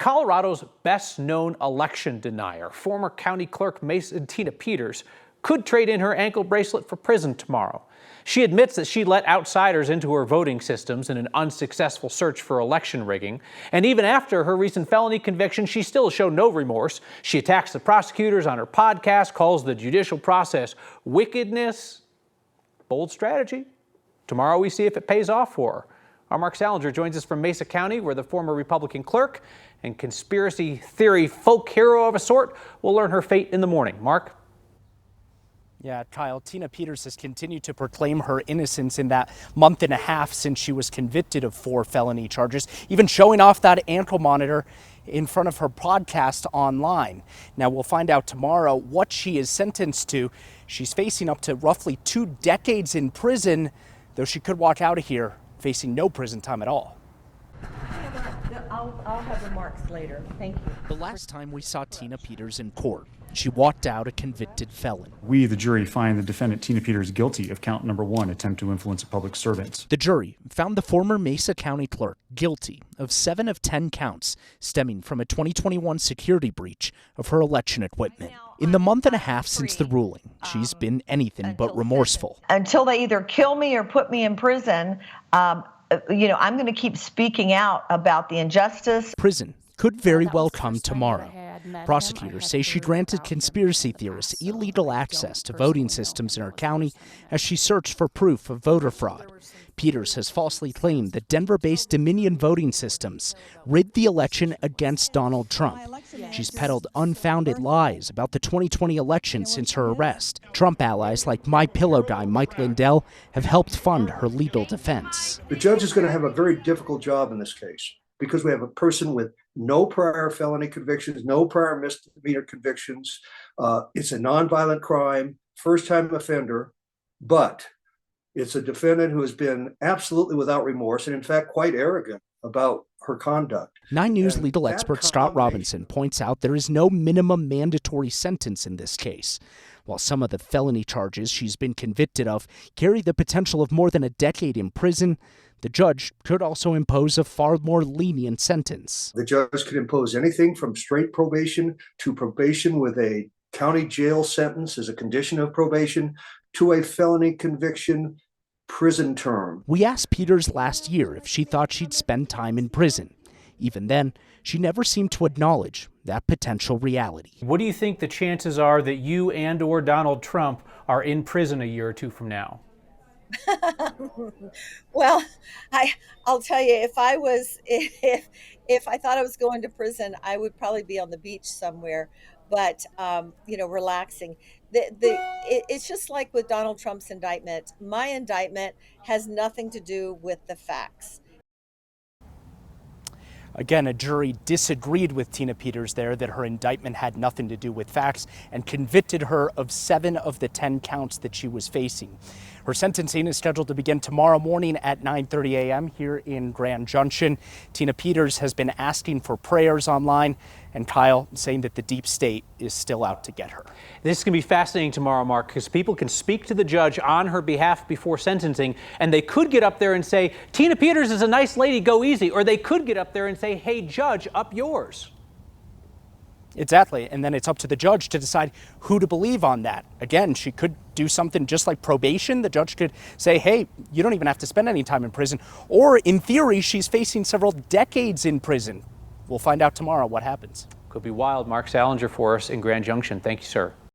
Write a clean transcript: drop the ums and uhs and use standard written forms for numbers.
Colorado's best-known election denier, former county clerk Tina Peters, could trade in her ankle bracelet for prison tomorrow. She admits that she let outsiders into her voting systems in an unsuccessful search for election rigging. And even after her recent felony conviction, she still showed no remorse. She attacks the prosecutors on her podcast, calls the judicial process wickedness. Bold strategy. Tomorrow we see if it pays off for her. Our Mark Salinger joins us from Mesa County, where the former Republican clerk and conspiracy theory folk hero of a sort will learn her fate in the morning. Mark? Yeah, Kyle, Tina Peters has continued to proclaim her innocence in that month and a half since she was convicted of 4 felony charges, even showing off that ankle monitor in front of her podcast online. Now, we'll find out tomorrow what she is sentenced to. She's facing up to roughly 2 decades in prison, though she could walk out of here facing no prison time at all. I'll have remarks later. Thank you. The last time we saw Tina Peters in court, she walked out a convicted felon. We, the jury, find the defendant Tina Peters guilty of count number 1, attempt to influence a public servant. The jury found the former Mesa County clerk guilty of 7 of 10 counts stemming from a 2021 security breach of her election equipment. In the month and a half since the ruling, she's been anything but remorseful. Until they either kill me or put me in prison, I'm going to keep speaking out about the injustice. Prison could very well come tomorrow. Prosecutors say she granted conspiracy theorists illegal access to voting systems in her county as she searched for proof of voter fraud. Peters has falsely claimed that Denver-based Dominion voting systems rigged the election against Donald Trump. She's peddled unfounded lies about the 2020 election since her arrest. Trump allies like My Pillow guy Mike Lindell have helped fund her legal defense. The judge is going to have a very difficult job in this case because we have a person with no prior felony convictions, no prior misdemeanor convictions. It's a nonviolent crime, first-time offender, but it's a defendant who has been absolutely without remorse and, in fact, quite arrogant about her conduct. 9 News legal expert Scott Robinson points out there is no minimum mandatory sentence in this case. While some of the felony charges she's been convicted of carry the potential of more than a decade in prison, the judge could also impose a far more lenient sentence. The judge could impose anything from straight probation to probation with a county jail sentence as a condition of probation to a felony conviction prison term. We asked Peters last year if she thought she'd spend time in prison. Even then, she never seemed to acknowledge that potential reality. What do you think the chances are that you and or Donald Trump are in prison a year or 2 from now? Well, I'll tell you, if I thought I was going to prison, I would probably be on the beach somewhere, but relaxing. It's just like with Donald Trump's indictment. My indictment has nothing to do with the facts. Again, a jury disagreed with Tina Peters there that her indictment had nothing to do with facts and convicted her of 7 of the 10 counts that she was facing. Her sentencing is scheduled to begin tomorrow morning at 9:30 a.m. here in Grand Junction. Tina Peters has been asking for prayers online, and Kyle saying that the deep state is still out to get her. This is going to be fascinating tomorrow, Mark, because people can speak to the judge on her behalf before sentencing, and they could get up there and say, Tina Peters is a nice lady, go easy. Or they could get up there and say, hey, judge, up yours. Exactly, and then it's up to the judge to decide who to believe on that. Again, she could do something just like probation. The judge could say, hey, you don't even have to spend any time in prison. Or in theory, she's facing several decades in prison. We'll find out tomorrow what happens. Could be wild. Mark Salinger for us in Grand Junction. Thank you, sir.